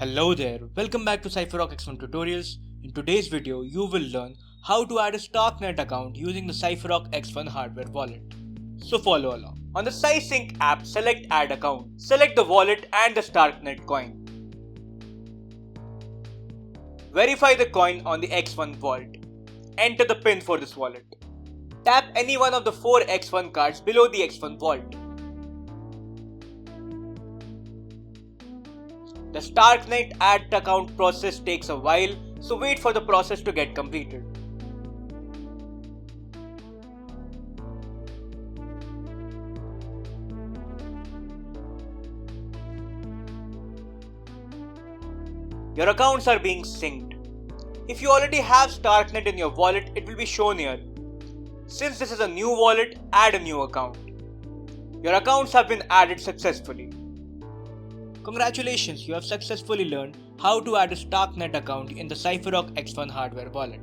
Hello there, welcome back to Cypherock X1 Tutorials. In today's video, you will learn how to add a Starknet account using the Cypherock X1 Hardware Wallet. So follow along. On the SciSync app, select Add Account. Select the wallet and the Starknet coin. Verify the coin on the X1 vault. Enter the PIN for this wallet. Tap any one of the 4 X1 cards below the X1 vault. The Starknet add account process takes a while, so wait for the process to get completed. Your accounts are being synced. If you already have Starknet in your wallet, it will be shown here. Since this is a new wallet, add a new account. Your accounts have been added successfully. Congratulations, you have successfully learned how to add a Starknet account in the Cypherock X1 Hardware Wallet.